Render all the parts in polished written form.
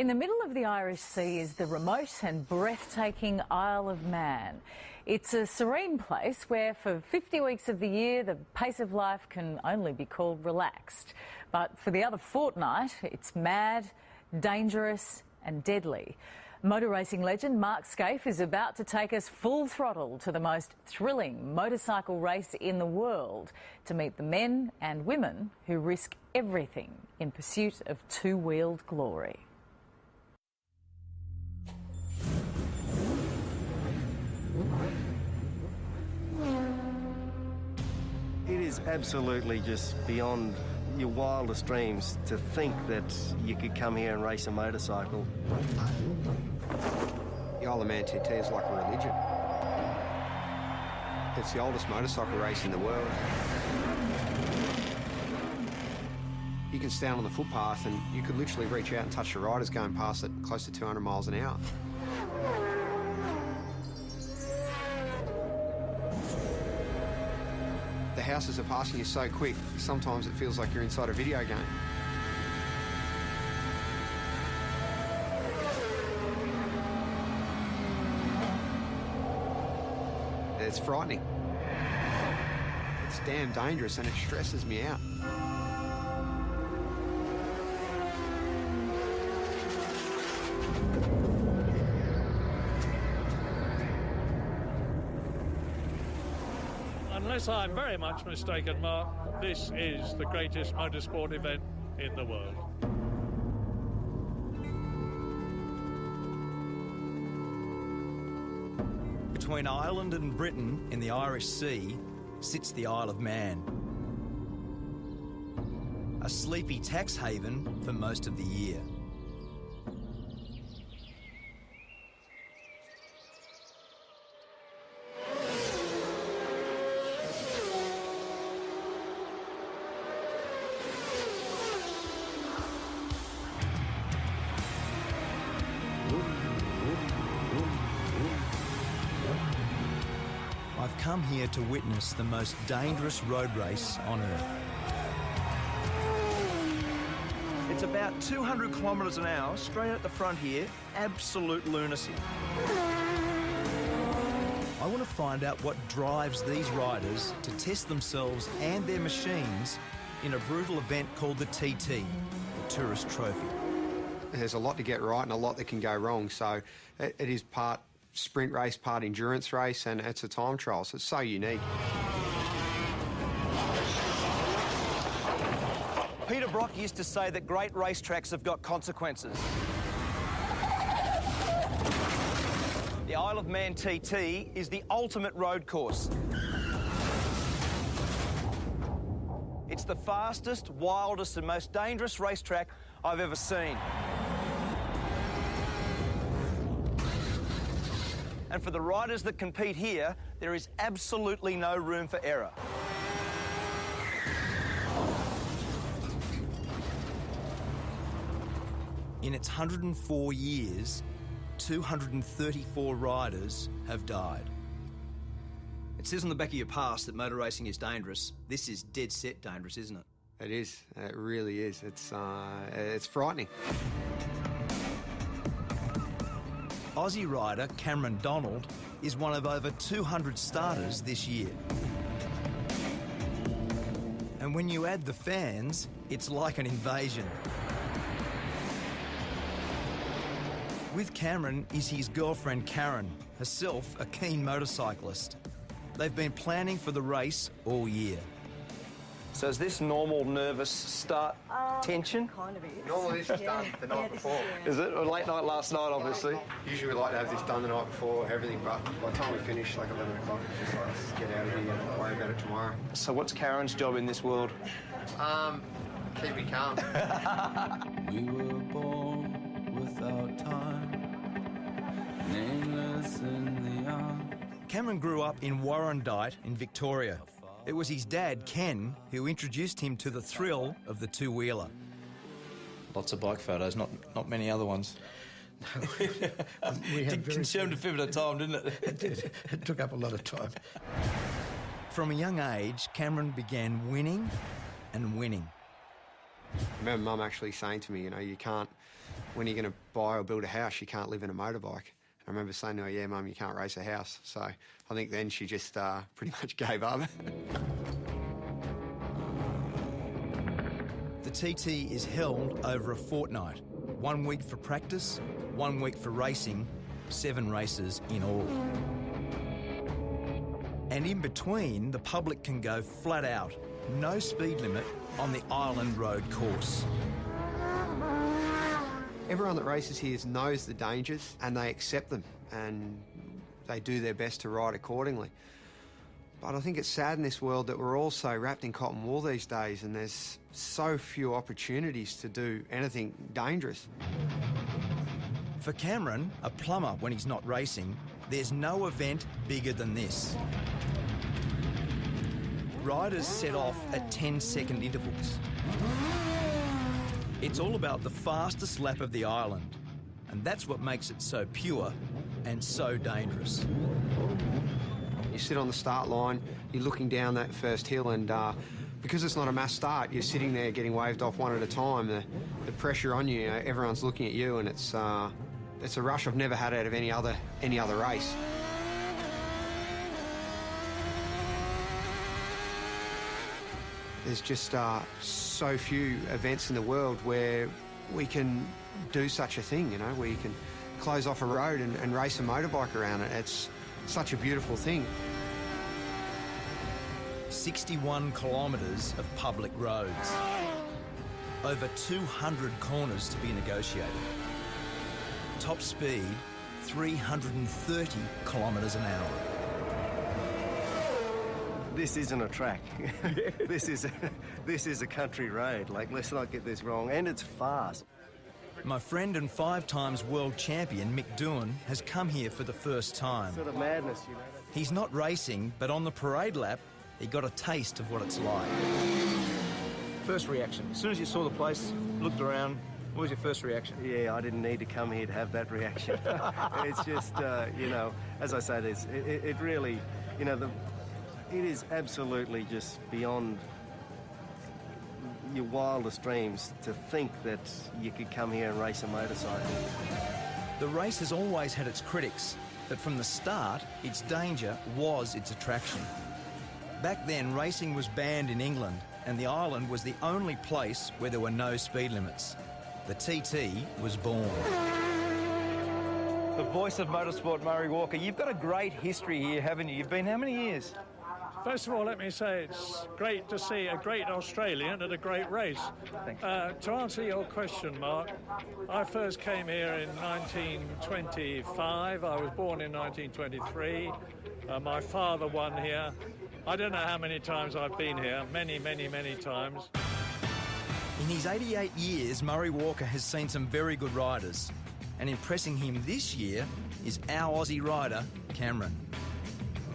In the middle of the Irish Sea is the remote and breathtaking Isle of Man. It's a serene place where for 50 weeks of the year the pace of life can only be called relaxed. But for the other fortnight it's mad, dangerous and deadly. Motor racing legend Mark Skaife is about to take us full throttle to the most thrilling motorcycle race in the world to meet the men and women who risk everything in pursuit of two-wheeled glory. It is absolutely just beyond your wildest dreams to think that you could come here and race a motorcycle. The Isle of Man TT is like a religion. It's the oldest motorcycle race in the world. You can stand on the footpath and you could literally reach out and touch the riders going past at close to 200 miles an hour. The houses are passing you so quick, sometimes it feels like you're inside a video game. It's frightening. It's damn dangerous and it stresses me out. Unless I'm very much mistaken, Mark, this is the greatest motorsport event in the world. Between Ireland and Britain in the Irish Sea sits the Isle of Man. A sleepy tax haven for most of the year. I've come here to witness the most dangerous road race on Earth. It's about 200 kilometres an hour, straight at the front here, absolute lunacy. I want to find out what drives these riders to test themselves and their machines in a brutal event called the TT, the Tourist Trophy. There's a lot to get right and a lot that can go wrong, so it is part sprint race, part endurance race, and it's a time trial, so it's so unique. Peter Brock used to say that great racetracks have got consequences. The Isle of Man TT is the ultimate road course. It's the fastest, wildest and most dangerous racetrack I've ever seen. And for the riders that compete here, there is absolutely no room for error. In its 104 years, 234 riders have died. It says on the back of your pass that motor racing is dangerous. This is dead set dangerous, isn't it? It is. It really is. It's frightening. Aussie rider Cameron Donald is one of over 200 starters this year. And when you add the fans, it's like an invasion. With Cameron is his girlfriend Karen, herself a keen motorcyclist. They've been planning for the race all year. So is this normal nervous start tension? Kind of is. Normally this is done the night before. Is it? Or late night last night, obviously? Usually we like to have this done the night before, everything, but by the time we finish, like 11 o'clock, it's just like, let's get out of here and worry about it tomorrow. So what's Karen's job in this world? Keeping calm. We were born without time, nameless in the young. Cameron grew up in Warrandyte in Victoria. It was his dad, Ken, who introduced him to the thrill of the two-wheeler. Lots of bike photos, not many other ones. No, we had consumed a fair bit of time, didn't it? It did. It took up a lot of time. From a young age, Cameron began winning and winning. I remember Mum actually saying to me, you know, you can't, when you're going to buy or build a house, you can't live in a motorbike. I remember saying to her, yeah, Mum, you can't race a house. So I think then she just pretty much gave up. The TT is held over a fortnight. 1 week for practice, 1 week for racing, 7 races in all. And in between, the public can go flat out, no speed limit on the Island Road course. Everyone that races here knows the dangers and they accept them and they do their best to ride accordingly. But I think it's sad in this world that we're all so wrapped in cotton wool these days and there's so few opportunities to do anything dangerous. For Cameron, a plumber when he's not racing, there's no event bigger than this. Riders set off at 10-second intervals. It's all about the fastest lap of the island, and that's what makes it so pure and so dangerous. You sit on the start line, you're looking down that first hill, and because it's not a mass start, you're sitting there getting waved off one at a time. The pressure on you, everyone's looking at you, and it's a rush I've never had out of any other race. There's just so few events in the world where we can do such a thing, you know, where you can close off a road and race a motorbike around it. It's such a beautiful thing. 61 kilometres of public roads. Over 200 corners to be negotiated. Top speed, 330 kilometres an hour. This isn't a track. This is a country road. Like, let's not get this wrong. And it's fast. My friend and 5-times world champion Mick Doohan has come here for the first time. Sort of madness, you know. He's not racing, but on the parade lap, he got a taste of what it's like. First reaction. As soon as you saw the place, looked around, what was your first reaction? Yeah, I didn't need to come here to have that reaction. It's just, you know, as I say, it really, you know, it is absolutely just beyond your wildest dreams to think that you could come here and race a motorcycle. The race has always had its critics, but from the start, its danger was its attraction. Back then, racing was banned in England, and the island was the only place where there were no speed limits. The TT was born. The voice of motorsport, Murray Walker. You've got a great history here, haven't you? You've been how many years? First of all, let me say it's great to see a great Australian at a great race. Thanks. To answer your question, Mark, I first came here in 1925. I was born in 1923. My father won here. I don't know how many times I've been here. Many, many, many times. In his 88 years, Murray Walker has seen some very good riders. And impressing him this year is our Aussie rider, Cameron.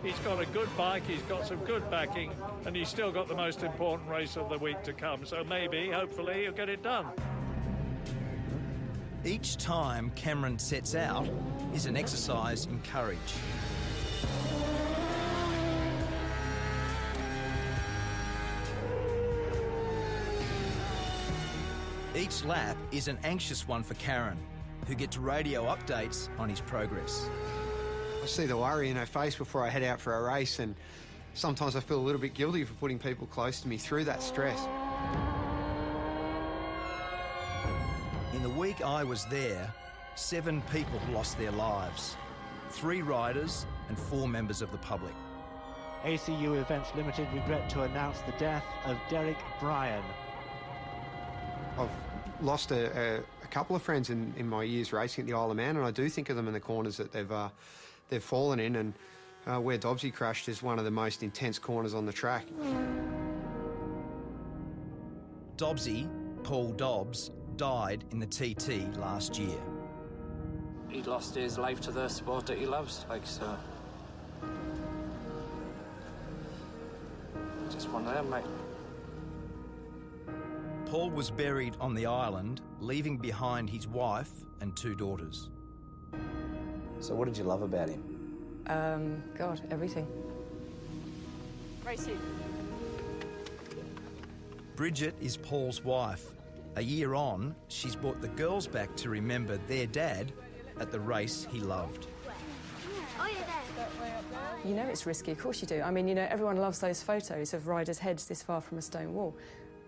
He's got a good bike, he's got some good backing, and he's still got the most important race of the week to come. So maybe, hopefully, he'll get it done. Each time Cameron sets out is an exercise in courage. Each lap is an anxious one for Karen, who gets radio updates on his progress. I see the worry in her face before I head out for a race, and sometimes I feel a little bit guilty for putting people close to me through that stress. In the week I was there, 7 people lost their lives. 3 riders and 4 members of the public. ACU Events Limited regret to announce the death of Derek Bryan. I've lost a couple of friends in my years racing at the Isle of Man, and I do think of them in the corners that they've fallen in, and where Dobbsy crashed is one of the most intense corners on the track. Dobbsy, Paul Dobbs, died in the TT last year. He lost his life to the sport that he loves, like, so. Just one of them, mate. Paul was buried on the island, leaving behind his wife and 2 daughters. So what did you love about him? God, everything. Racing. Bridget is Paul's wife, A year on, she's brought the girls back to remember their dad at the race he loved. You know it's risky, of course you do. I mean, you know, everyone loves those photos of riders' heads this far from a stone wall.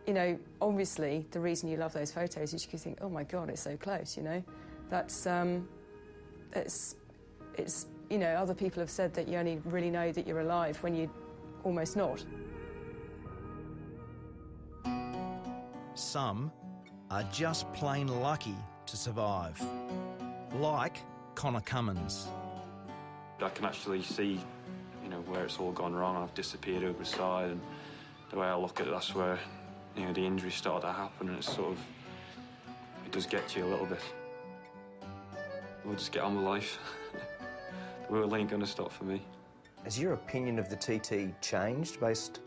You know, obviously, the reason you love those photos is you think, oh my God, it's so close, you know? That's, it's, you know, other people have said that you only really know that you're alive when you're almost not. Some are just plain lucky to survive, like Connor Cummins. I can actually see, you know, where it's all gone wrong. I've disappeared over the side, and the way I look at it, that's where, you know, the injury started to happen, and it's sort of, it does get to you a little bit. We'll just get on with life. The world ain't gonna stop for me. Has your opinion of the TT changed based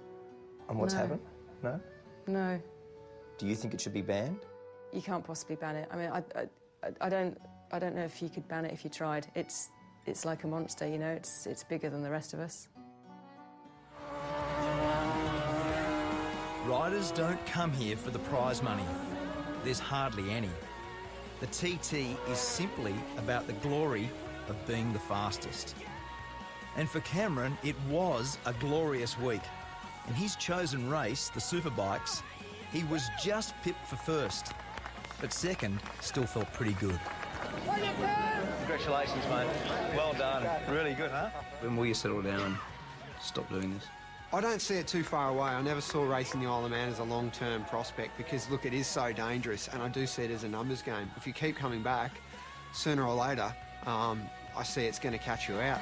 on what's happened? No? No. Do you think it should be banned? You can't possibly ban it. I mean, I don't know if you could ban it if you tried. It's like a monster, you know. It's bigger than the rest of us. Riders don't come here for the prize money. There's hardly any. The TT is simply about the glory of being the fastest. And for Cameron, it was a glorious week. In his chosen race, the Superbikes, he was just pipped for first. But second still felt pretty good. Congratulations, mate. Well done. Really good, huh? When will you settle down and stop doing this? I don't see it too far away. I never saw racing the Isle of Man as a long-term prospect because, look, it is so dangerous, and I do see it as a numbers game. If you keep coming back, sooner or later, I see it's going to catch you out.